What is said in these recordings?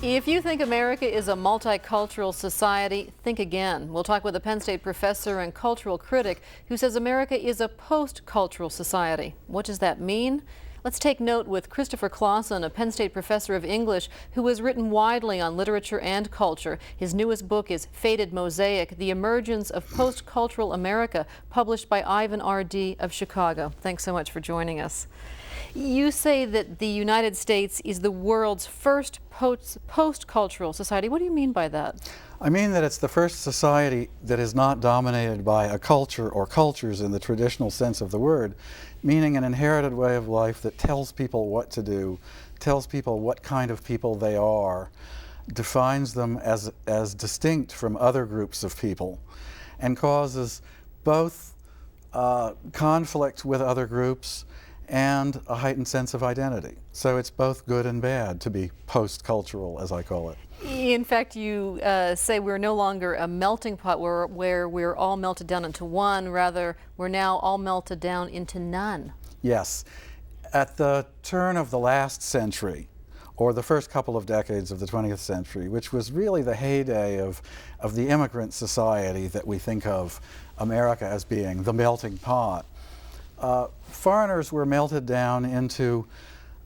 If you think America is a multicultural society, think again. We'll talk with a Penn State professor and cultural critic who says America is a post-cultural society. What does that mean? Let's take note with Christopher Clausen, a Penn State professor of English who has written widely on literature and culture. His newest book is Faded Mosaic, The Emergence of Post-Cultural America, published by Ivan R.D. of Chicago. Thanks so much for joining us. You say that the United States is the world's first post-cultural society. What do you mean by that? I mean that it's the first society that is not dominated by a culture or cultures in the traditional sense of the word, meaning an inherited way of life that tells people what to do, tells people what kind of people they are, defines them as distinct from other groups of people, and causes both conflict with other groups and a heightened sense of identity. So it's both good and bad to be post-cultural, as I call it. In fact, you say we're no longer a melting pot where we're all melted down into one. Rather, we're now all melted down into none. Yes. At the turn of the last century, or the first couple of decades of the 20th century, which was really the heyday of the immigrant society that we think of America as being, the melting pot, foreigners were melted down into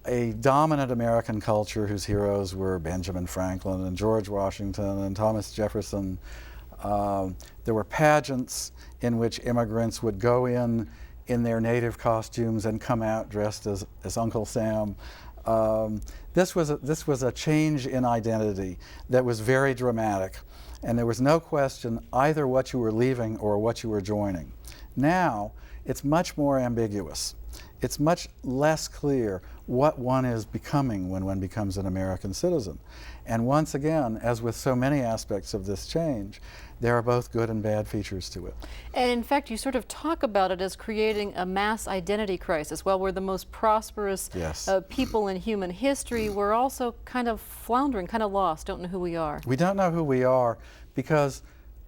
a dominant American culture whose heroes were Benjamin Franklin and George Washington and Thomas Jefferson. There were pageants in which immigrants would go in their native costumes and come out dressed as Uncle Sam. This was a change in identity that was very dramatic, and there was no question either what you were leaving or what you were joining. Now, it's much more ambiguous. It's much less clear what one is becoming when one becomes an American citizen. And once again, as with so many aspects of this change, there are both good and bad features to it. And in fact, you sort of talk about it as creating a mass identity crisis. Well, we're the most prosperous people in human history. We're also kind of floundering, kind of lost, don't know who we are. We don't know who we are because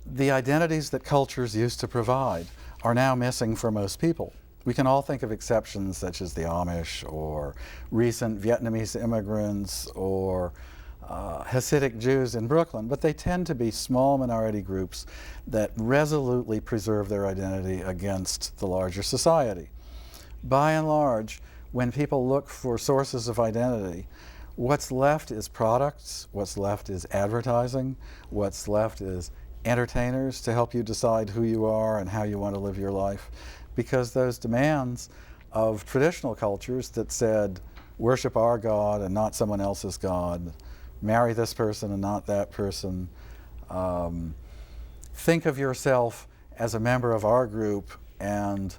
the identities that cultures used to provide are now missing for most people. We can all think of exceptions such as the Amish or recent Vietnamese immigrants or Hasidic Jews in Brooklyn, but they tend to be small minority groups that resolutely preserve their identity against the larger society. By and large, when people look for sources of identity, what's left is products, what's left is advertising, what's left is entertainers to help you decide who you are and how you want to live your life, because those demands of traditional cultures that said worship our God and not someone else's God, marry this person and not that person, think of yourself as a member of our group and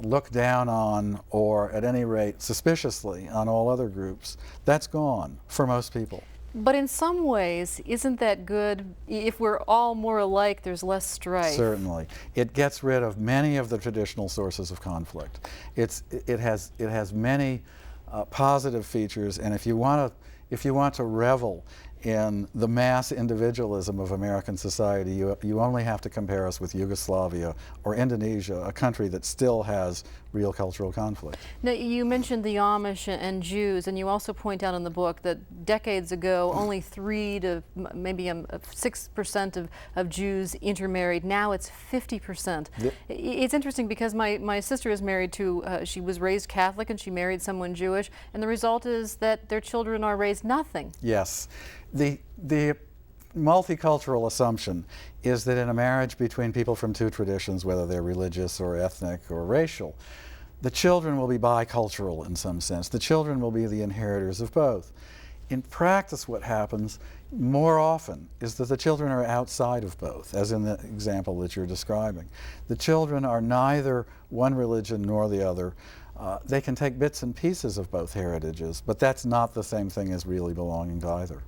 look down on, or at any rate suspiciously, on all other groups, that's gone for most people. But in some ways, isn't that good? If we're all more alike, there's less strife. Certainly. It gets rid of many of the traditional sources of conflict. It has many positive features, and if you want to revel in the mass individualism of American society, you only have to compare us with Yugoslavia or Indonesia, a country that still has real cultural conflict. Now, you mentioned the Amish and Jews, and you also point out in the book that decades ago, only 3 to maybe 6% of Jews intermarried. Now it's 50%. It's interesting because my sister is married to, she was raised Catholic and she married someone Jewish, and the result is that their children are raised nothing. Yes. The multicultural assumption is that in a marriage between people from two traditions, whether they're religious or ethnic or racial, the children will be bicultural in some sense. The children will be the inheritors of both. In practice, what happens more often is that the children are outside of both, as in the example that you're describing. The children are neither one religion nor the other. They can take bits and pieces of both heritages, but that's not the same thing as really belonging to either.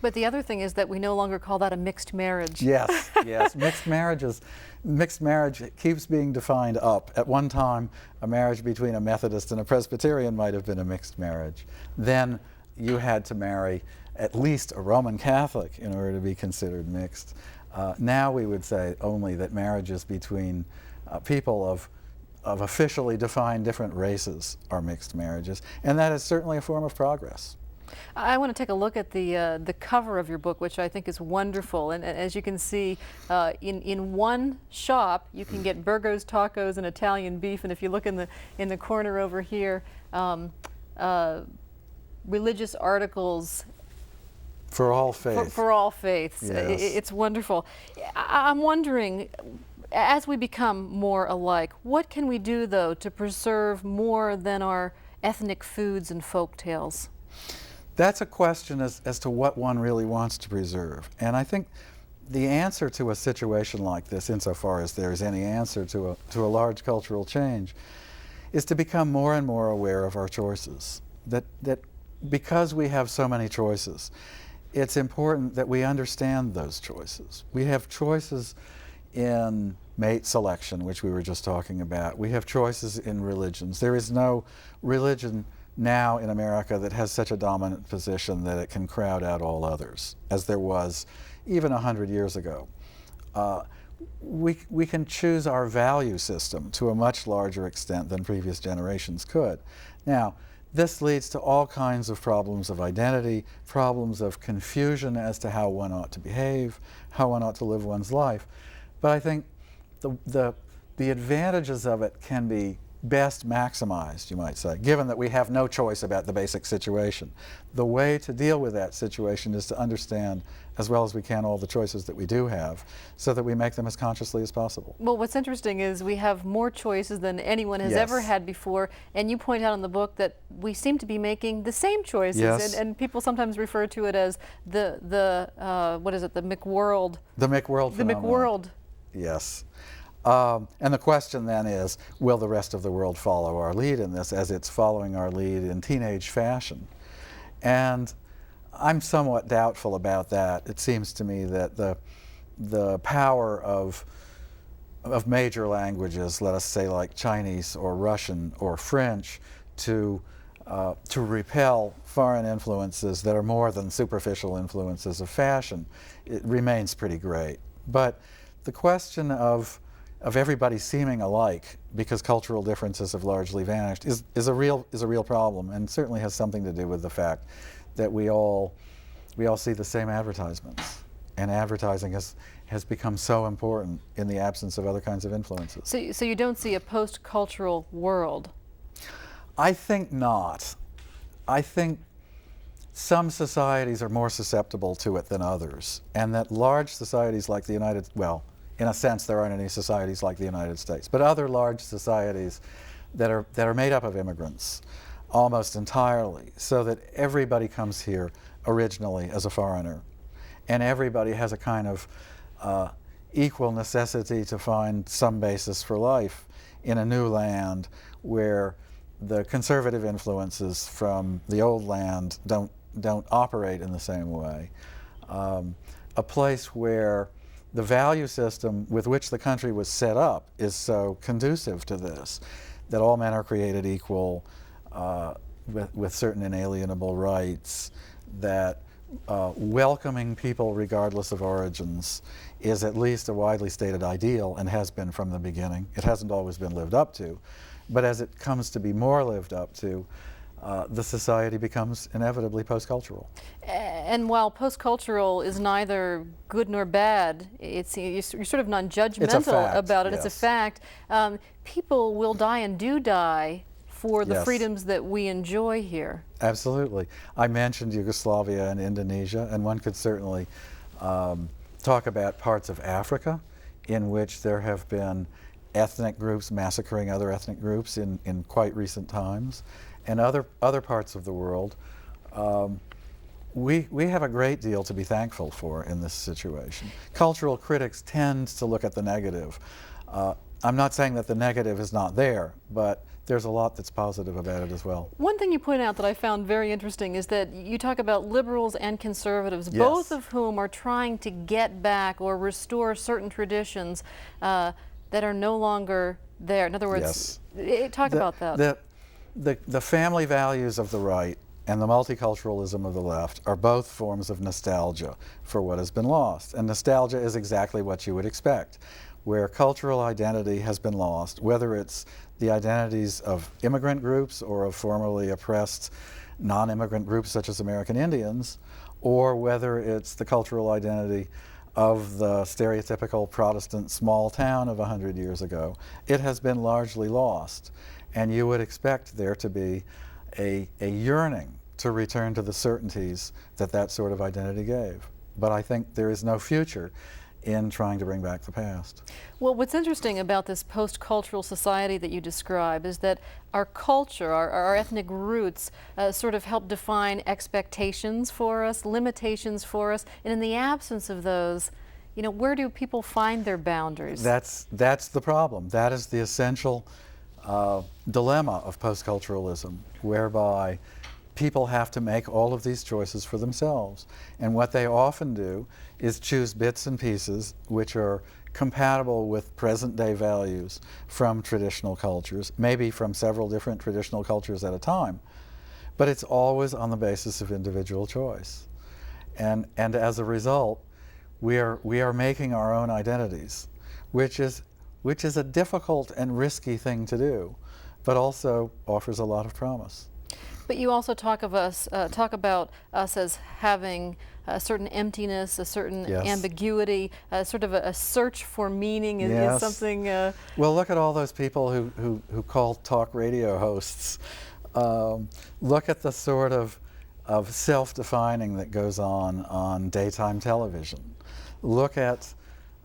But the other thing is that we no longer call that a mixed marriage. Yes, yes. Mixed marriage keeps being defined up. At one time, a marriage between a Methodist and a Presbyterian might have been a mixed marriage. Then you had to marry at least a Roman Catholic in order to be considered mixed. Now we would say only that marriages between people of officially defined different races are mixed marriages, and that is certainly a form of progress. I want to take a look at the cover of your book, which I think is wonderful. And as you can see, in one shop, you can get burgers, tacos, and Italian beef. And if you look in the corner over here, religious articles. For all faiths. For all faiths. Yes. It's wonderful. I'm wondering, as we become more alike, what can we do, though, to preserve more than our ethnic foods and folk tales? That's a question as to what one really wants to preserve. And I think the answer to a situation like this, insofar as there is any answer to a large cultural change, is to become more and more aware of our choices. That because we have so many choices, it's important that we understand those choices. We have choices in mate selection, which we were just talking about. We have choices in religions. There is no religion now in America that has such a dominant position that it can crowd out all others, as there was even 100 years ago. We can choose our value system to a much larger extent than previous generations could. Now, this leads to all kinds of problems of identity, problems of confusion as to how one ought to behave, how one ought to live one's life. But I think the advantages of it can be best maximized, you might say, given that we have no choice about the basic situation. The way to deal with that situation is to understand as well as we can all the choices that we do have, so that we make them as consciously as possible. Well, what's interesting is we have more choices than anyone has Yes. ever had before, and you point out in the book that we seem to be making the same choices, Yes. and people sometimes refer to it as what is it, the McWorld. The McWorld The phenomenon. McWorld. Yes. And the question then is, will the rest of the world follow our lead in this, as it's following our lead in teenage fashion? And I'm somewhat doubtful about that. It seems to me that the power of major languages, let us say like Chinese or Russian or French, to repel foreign influences that are more than superficial influences of fashion, it remains pretty great. But the question of everybody seeming alike because cultural differences have largely vanished is a real problem, and certainly has something to do with the fact that we all see the same advertisements, and advertising has become so important in the absence of other kinds of influences. So you don't see a post-cultural world? I think not. I think some societies are more susceptible to it than others, and that large societies like the in a sense, there aren't any societies like the United States, but other large societies that are made up of immigrants almost entirely, so that everybody comes here originally as a foreigner, and everybody has a kind of equal necessity to find some basis for life in a new land where the conservative influences from the old land don't operate in the same way. A place where the value system with which the country was set up is so conducive to this, that all men are created equal with certain inalienable rights, that welcoming people regardless of origins is at least a widely stated ideal and has been from the beginning. It hasn't always been lived up to, but as it comes to be more lived up to, the society becomes inevitably post-cultural. And while post-cultural is neither good nor bad, you're sort of non-judgmental about it. Yes. It's a fact. People will die and do die for the Yes. freedoms that we enjoy here. Absolutely. I mentioned Yugoslavia and Indonesia, and one could certainly talk about parts of Africa in which there have been ethnic groups massacring other ethnic groups in quite recent times, and other parts of the world. We have a great deal to be thankful for in this situation. Cultural critics tend to look at the negative. I'm not saying that the negative is not there, but there's a lot that's positive about it as well. One thing you point out that I found very interesting is that you talk about liberals and conservatives, Yes. both of whom are trying to get back or restore certain traditions that are no longer there. In other words, talk about that. The family values of the right and the multiculturalism of the left are both forms of nostalgia for what has been lost. And nostalgia is exactly what you would expect. Where cultural identity has been lost, whether it's the identities of immigrant groups or of formerly oppressed non-immigrant groups such as American Indians, or whether it's the cultural identity of the stereotypical Protestant small town of 100 years ago. It has been largely lost, and you would expect there to be a yearning to return to the certainties that that sort of identity gave. But I think there is no future in trying to bring back the past. Well, what's interesting about this post-cultural society that you describe is that our culture, our ethnic roots sort of help define expectations for us, limitations for us, and in the absence of those, you know, where do people find their boundaries? That's the problem. That is the essential dilemma of post-culturalism, whereby people have to make all of these choices for themselves. And what they often do is choose bits and pieces which are compatible with present-day values from traditional cultures, maybe from several different traditional cultures at a time, but it's always on the basis of individual choice. And as a result, we are making our own identities, which is a difficult and risky thing to do, but also offers a lot of promise. But you also talk about us as having a certain emptiness, a certain Yes. ambiguity, sort of a search for meaning is Yes. something. Well, look at all those people who call talk radio hosts. Look at the sort of self-defining that goes on daytime television. Look at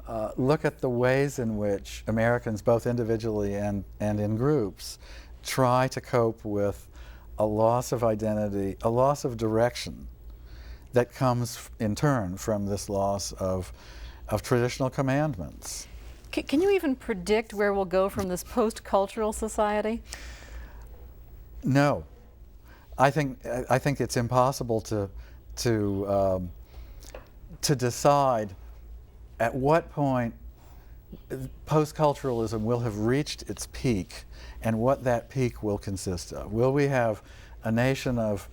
the ways in which Americans, both individually and in groups, try to cope with a loss of identity, a loss of direction that comes in turn from this loss of traditional commandments. Can you even predict where we'll go from this post-cultural society? No, I think it's impossible to decide at what point post-culturalism will have reached its peak and what that peak will consist of. Will we have a nation of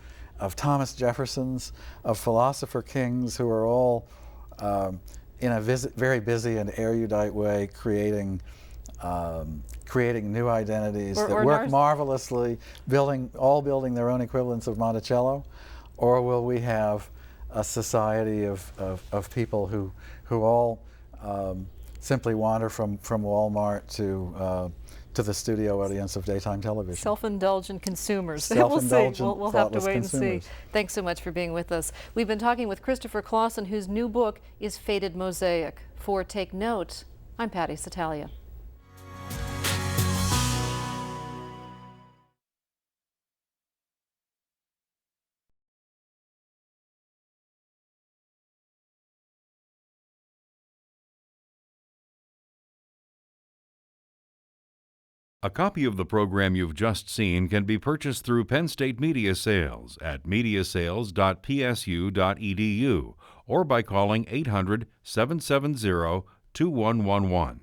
Thomas Jeffersons, of philosopher kings who are all in a very busy and erudite way creating new identities that work marvelously, all building their own equivalents of Monticello? Or will we have a society of people who all simply wander from Walmart to the studio audience of daytime television? Self-indulgent consumers. Self-indulgent, we'll see. We'll have to wait consumers. and see. Thanks so much for being with us. We've been talking with Christopher Clausen, whose new book is Faded Mosaic. For Take Note, I'm Patty Satalia. A copy of the program you've just seen can be purchased through Penn State Media Sales at mediasales.psu.edu or by calling 800-770-2111.